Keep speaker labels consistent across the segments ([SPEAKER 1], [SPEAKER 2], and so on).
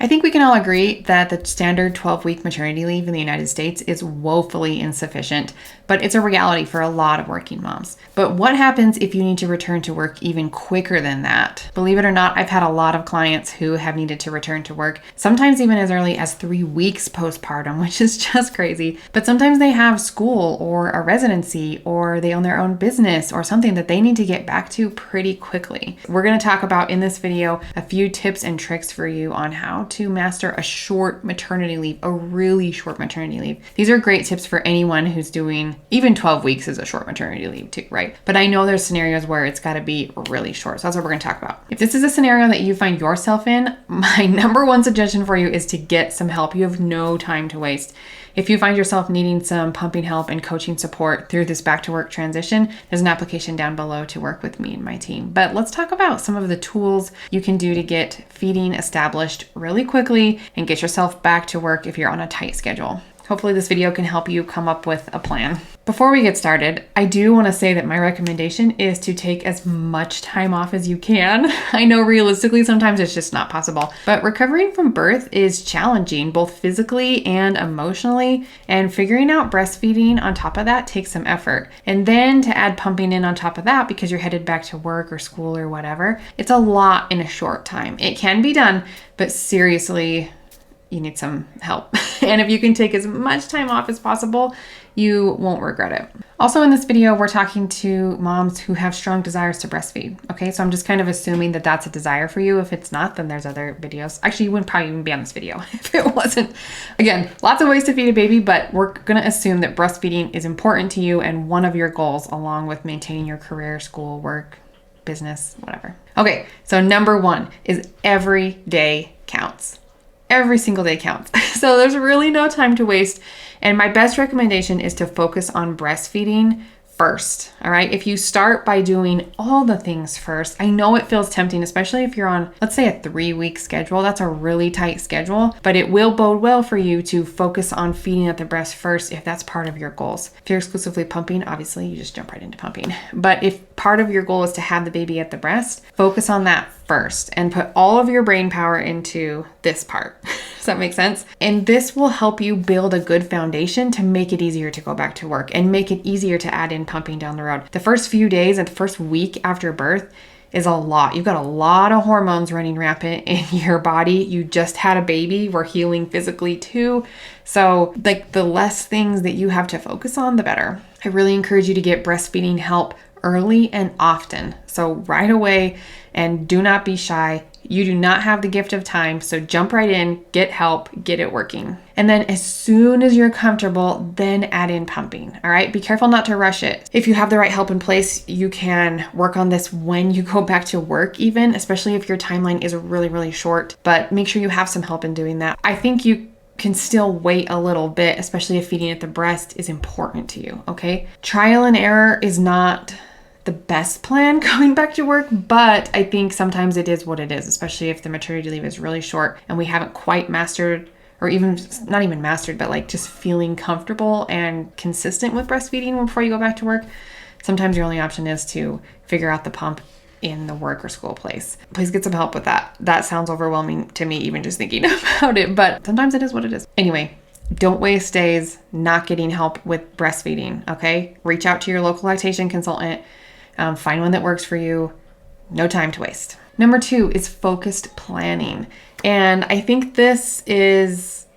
[SPEAKER 1] I think we can all agree that the standard 12-week maternity leave in the United States is woefully insufficient, but it's a reality for a lot of working moms. But what happens if you need to return to work even quicker than that? Believe it or not, I've had a lot of clients who have needed to return to work, sometimes even as early as 3 weeks postpartum, which is just crazy. But sometimes they have school or a residency, or they own their own business or something that they need to get back to pretty quickly. We're going to talk about in this video a few tips and tricks for you on how to master a short maternity leave, a really short maternity leave. These are great tips for anyone who's doing, even 12 weeks is a short maternity leave too, right? But I know there's scenarios where it's got to be really short. So that's what we're going to talk about. If this is a scenario that you find yourself in, my number one suggestion for you is to get some help. You have no time to waste. If you find yourself needing some pumping help and coaching support through this back to work transition, there's an application down below to work with me and my team. But let's talk about some of the tools you can do to get feeding established really quickly and get yourself back to work if you're on a tight schedule. Hopefully this video can help you come up with a plan. Before we get started, I do want to say that my recommendation is to take as much time off as you can. I know realistically sometimes it's just not possible, but recovering from birth is challenging both physically and emotionally, and figuring out breastfeeding on top of that takes some effort. And then to add pumping in on top of that because you're headed back to work or school or whatever, it's a lot in a short time. It can be done, but seriously, you need some help. And if you can take as much time off as possible, you won't regret it. Also in this video, we're talking to moms who have strong desires to breastfeed. Okay, so I'm just kind of assuming that that's a desire for you. If it's not, then there's other videos. Actually, you wouldn't probably even be on this video if it wasn't. Again, lots of ways to feed a baby, but we're gonna assume that breastfeeding is important to you and one of your goals, along with maintaining your career, school, work, business, whatever. Okay, so number one is every day counts. Every single day counts. So there's really no time to waste. And my best recommendation is to focus on breastfeeding first. All right. If you start by doing all the things first, I know it feels tempting, especially if you're on, let's say, a 3-week schedule. That's a really tight schedule, but it will bode well for you to focus on feeding at the breast first if that's part of your goals. If you're exclusively pumping, obviously you just jump right into pumping. But if part of your goal is to have the baby at the breast, focus on that first and put all of your brain power into this part. Does that make sense? And this will help you build a good foundation to make it easier to go back to work and make it easier to add in pumping down the road. The first few days and the first week after birth is a lot. You've got a lot of hormones running rampant in your body. You just had a baby. We're healing physically too. So like the less things that you have to focus on, the better. I really encourage you to get breastfeeding help early and often. So right away, and do not be shy. You do not have the gift of time, so jump right in, get help, get it working. And then as soon as you're comfortable, then add in pumping, all right? Be careful not to rush it. If you have the right help in place, you can work on this when you go back to work even, especially if your timeline is really, really short, but make sure you have some help in doing that. I think you can still wait a little bit, especially if feeding at the breast is important to you, okay? Trial and error is not the best plan going back to work, but I think sometimes it is what it is, especially if the maternity leave is really short and we haven't quite mastered, or even not even mastered, but like just feeling comfortable and consistent with breastfeeding before you go back to work. Sometimes your only option is to figure out the pump in the work or school place. Please get some help with that. That sounds overwhelming to me, even just thinking about it, but sometimes it is what it is. Anyway, don't waste days not getting help with breastfeeding, okay? Reach out to your local lactation consultant. Find one that works for you. No time to waste. Number 2 is focused planning. And I think this is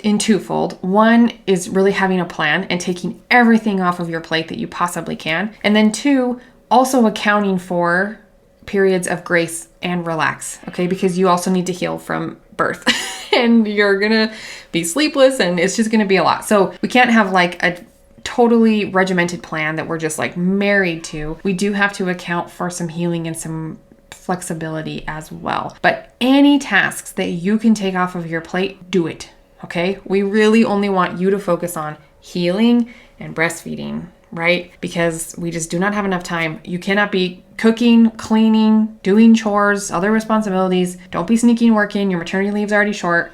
[SPEAKER 1] in twofold. One is really having a plan and taking everything off of your plate that you possibly can. And then 2, also accounting for periods of grace and relax, okay? Because you also need to heal from birth and you're gonna be sleepless and it's just gonna be a lot. So we can't have like a totally regimented plan that we're just like married to. We do have to account for some healing and some flexibility as well. But any tasks that you can take off of your plate, do it, okay? We really only want you to focus on healing and breastfeeding, right? Because we just do not have enough time. You cannot be cooking, cleaning, doing chores, other responsibilities. Don't be sneaking work in. Your maternity leave's already short.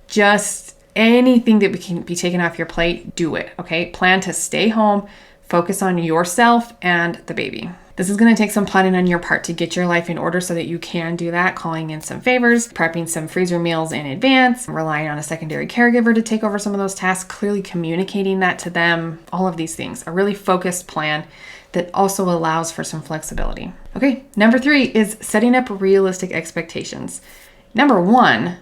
[SPEAKER 1] Just anything that can be taken off your plate, do it, okay? Plan to stay home, focus on yourself and the baby. This is going to take some planning on your part to get your life in order so that you can do that, calling in some favors, prepping some freezer meals in advance, relying on a secondary caregiver to take over some of those tasks, clearly communicating that to them, all of these things. A really focused plan that also allows for some flexibility. Okay, number 3 is setting up realistic expectations. Number 1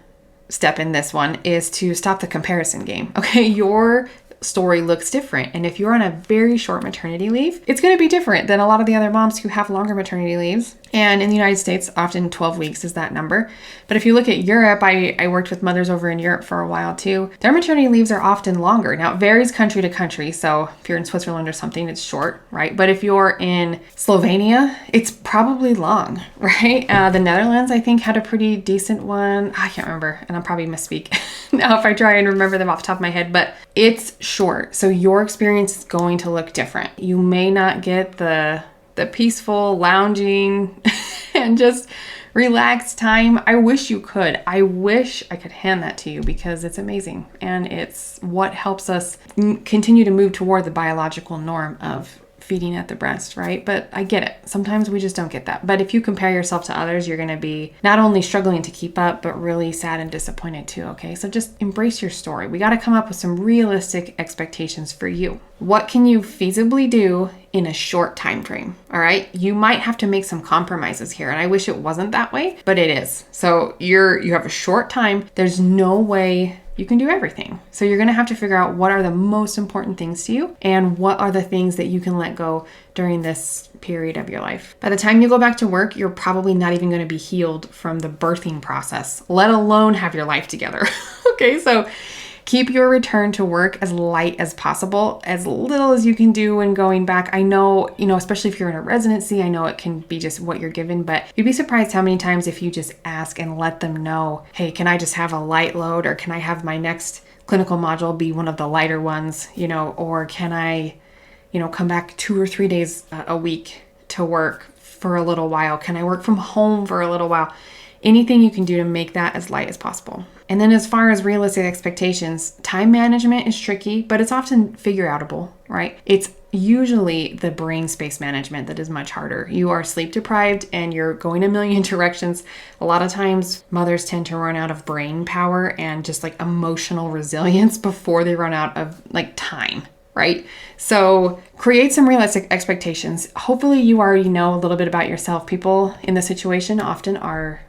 [SPEAKER 1] step in this one is to stop the comparison game. Okay, your story looks different. And if you're on a very short maternity leave, it's going to be different than a lot of the other moms who have longer maternity leaves. And in the United States, often 12 weeks is that number. But if you look at Europe, I worked with mothers over in Europe for a while too. Their maternity leaves are often longer. Now, it varies country to country. So if you're in Switzerland or something, it's short, right? But if you're in Slovenia, it's probably long, right? The Netherlands, I think, had a pretty decent one. I can't remember, and I'll probably misspeak now if I try and remember them off the top of my head, but it's short. So your experience is going to look different. You may not get the peaceful lounging and just relaxed time. I wish you could. I wish I could hand that to you because it's amazing. And it's what helps us continue to move toward the biological norm of feeding at the breast, right? But I get it. Sometimes we just don't get that. But if you compare yourself to others, you're going to be not only struggling to keep up, but really sad and disappointed too, okay? So just embrace your story. We got to come up with some realistic expectations for you. What can you feasibly do in a short time frame, all right? You might have to make some compromises here, and I wish it wasn't that way, but it is. So you have a short time. There's no way you can do everything. So you're going to have to figure out what are the most important things to you and what are the things that you can let go during this period of your life. By the time you go back to work, you're probably not even going to be healed from the birthing process, let alone have your life together. Okay, so keep your return to work as light as possible, as little as you can do when going back. I know, especially if you're in a residency, I know it can be just what you're given, but you'd be surprised how many times if you just ask and let them know, hey, can I just have a light load, or can I have my next clinical module be one of the lighter ones, or can I, come back 2 or 3 days a week to work for a little while? Can I work from home for a little while? Anything you can do to make that as light as possible. And then as far as realistic expectations, time management is tricky, but it's often figure outable, right? It's usually the brain space management that is much harder. You are sleep deprived and you're going a million directions. A lot of times mothers tend to run out of brain power and just like emotional resilience before they run out of like time, right? So create some realistic expectations. Hopefully you already know a little bit about yourself. People in the situation often are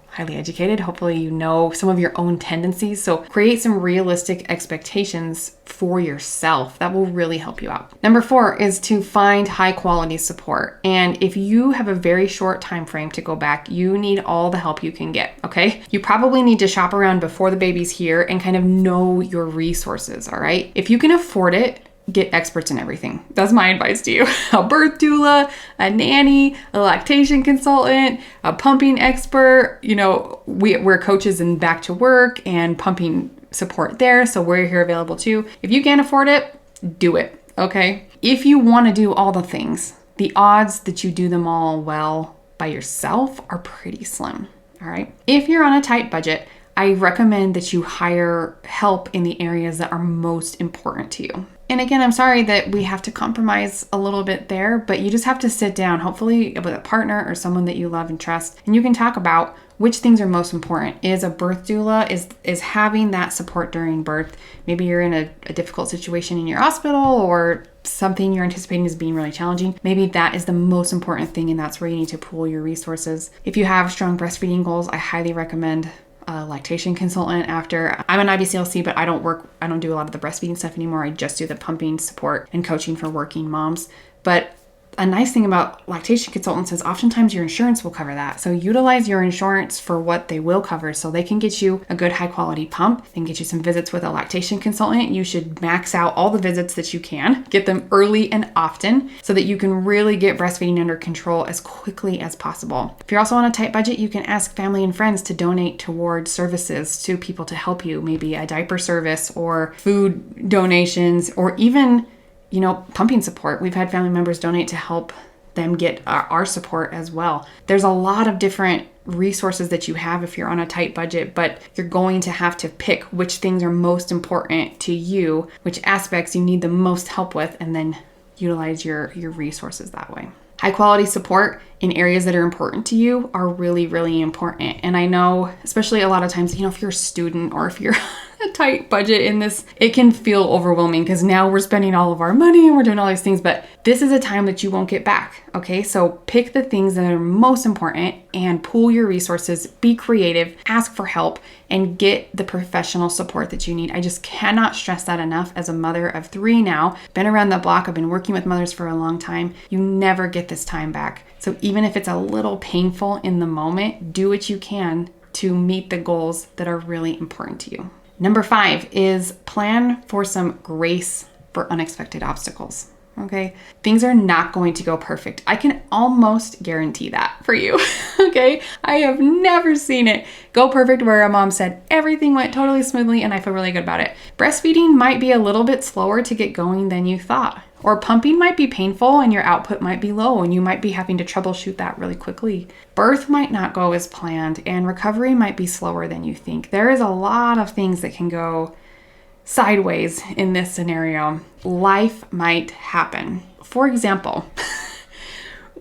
[SPEAKER 1] highly educated. Hopefully you know some of your own tendencies. So create some realistic expectations for yourself. That will really help you out. Number 4 is to find high quality support. And if you have a very short time frame to go back, you need all the help you can get, okay? You probably need to shop around before the baby's here and kind of know your resources, all right? If you can afford it, get experts in everything. That's my advice to you. A birth doula, a nanny, a lactation consultant, a pumping expert. We're coaches in back to work and pumping support there. So we're here available too. If you can't afford it, do it. Okay. If you want to do all the things, the odds that you do them all well by yourself are pretty slim. All right. If you're on a tight budget, I recommend that you hire help in the areas that are most important to you. And again, I'm sorry that we have to compromise a little bit there, but you just have to sit down, hopefully with a partner or someone that you love and trust, and you can talk about which things are most important. Is a birth doula, is having that support during birth. Maybe you're in a difficult situation in your hospital or something you're anticipating as being really challenging. Maybe that is the most important thing, and that's where you need to pool your resources. If you have strong breastfeeding goals, I highly recommend a lactation consultant after. I'm an IBCLC, but I don't do a lot of the breastfeeding stuff anymore. I just do the pumping support and coaching for working moms. But a nice thing about lactation consultants is oftentimes your insurance will cover that. So utilize your insurance for what they will cover so they can get you a good high quality pump. They can get you some visits with a lactation consultant. You should max out all the visits that you can. Get them early and often so that you can really get breastfeeding under control as quickly as possible. If you're also on a tight budget, you can ask family and friends to donate towards services to people to help you. Maybe a diaper service or food donations or even pumping support. We've had family members donate to help them get our support as well. There's a lot of different resources that you have if you're on a tight budget, but you're going to have to pick which things are most important to you, which aspects you need the most help with, and then utilize your resources that way. High quality support in areas that are important to you are really, really important. And I know, especially a lot of times, if you're a student or if you're a tight budget in this, it can feel overwhelming because now we're spending all of our money and we're doing all these things, but this is a time that you won't get back. Okay. So pick the things that are most important and pool your resources, be creative, ask for help, and get the professional support that you need. I just cannot stress that enough. As a mother of 3 now, been around the block, I've been working with mothers for a long time. You never get this time back. So even if it's a little painful in the moment, do what you can to meet the goals that are really important to you. Number 5 is plan for some grace for unexpected obstacles. Okay. Things are not going to go perfect. I can almost guarantee that for you. Okay. I have never seen it go perfect where a mom said everything went totally smoothly and I feel really good about it. Breastfeeding might be a little bit slower to get going than you thought, or pumping might be painful and your output might be low and you might be having to troubleshoot that really quickly. Birth might not go as planned and recovery might be slower than you think. There is a lot of things that can go sideways in this scenario. Life might happen. For example,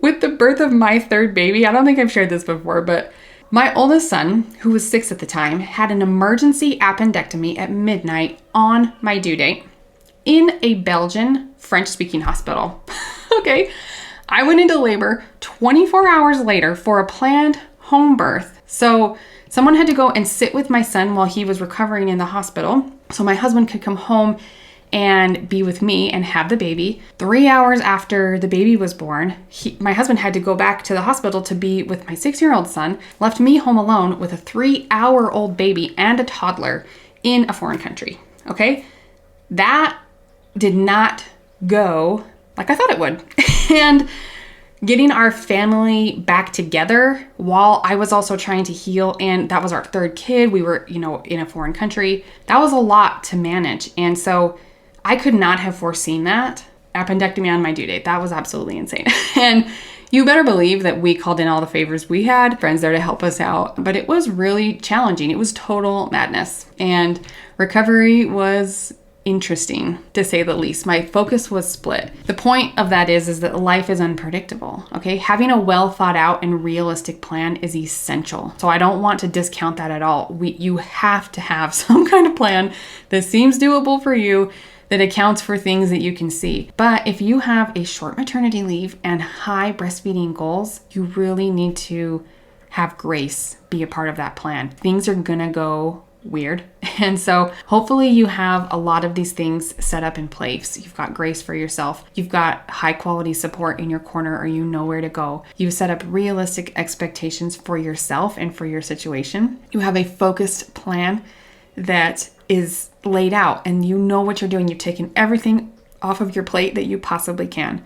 [SPEAKER 1] with the birth of my 3rd baby, I don't think I've shared this before, but my oldest son, who was 6 at the time, had an emergency appendectomy at midnight on my due date in a Belgian French-speaking hospital. Okay. I went into labor 24 hours later for a planned home birth. So someone had to go and sit with my son while he was recovering in the hospital so my husband could come home and be with me and have the baby. 3 hours after the baby was born, my husband had to go back to the hospital to be with my 6-year-old son, left me home alone with a 3-hour-old baby and a toddler in a foreign country. Okay? That did not go like I thought it would. And getting our family back together while I was also trying to heal, and that was our 3rd kid. We were, in a foreign country. That was a lot to manage. And so I could not have foreseen that appendectomy on my due date. That was absolutely insane. And you better believe that we called in all the favors. We had friends there to help us out, but it was really challenging. It was total madness, and recovery was interesting, to say the least. My focus was split. The point of that is that life is unpredictable. Okay. Having a well thought out and realistic plan is essential. So I don't want to discount that at all. You have to have some kind of plan that seems doable for you, that accounts for things that you can see. But if you have a short maternity leave and high breastfeeding goals, you really need to have grace be a part of that plan. Things are gonna go weird. And so hopefully you have a lot of these things set up in place. You've got grace for yourself. You've got high quality support in your corner, or you know where to go. You've set up realistic expectations for yourself and for your situation. You have a focused plan that is laid out and you know what you're doing. You've taken everything off of your plate that you possibly can.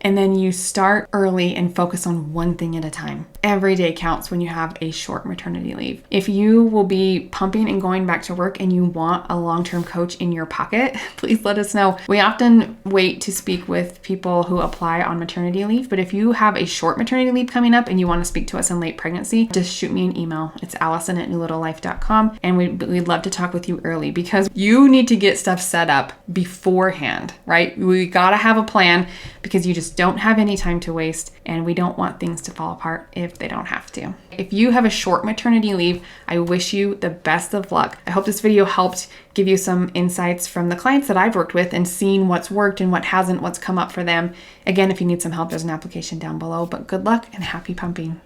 [SPEAKER 1] And then you start early and focus on one thing at a time. Every day counts when you have a short maternity leave. If you will be pumping and going back to work and you want a long-term coach in your pocket, please let us know. We often wait to speak with people who apply on maternity leave, but if you have a short maternity leave coming up and you want to speak to us in late pregnancy, just shoot me an email. It's Allison@newlittlelife.com, and we'd love to talk with you early, because you need to get stuff set up beforehand, right? We gotta have a plan, because you just don't have any time to waste, and we don't want things to fall apart if they don't have to. If you have a short maternity leave, I wish you the best of luck. I hope this video helped give you some insights from the clients that I've worked with and seen what's worked and what hasn't, what's come up for them. Again, if you need some help, there's an application down below, but good luck and happy pumping.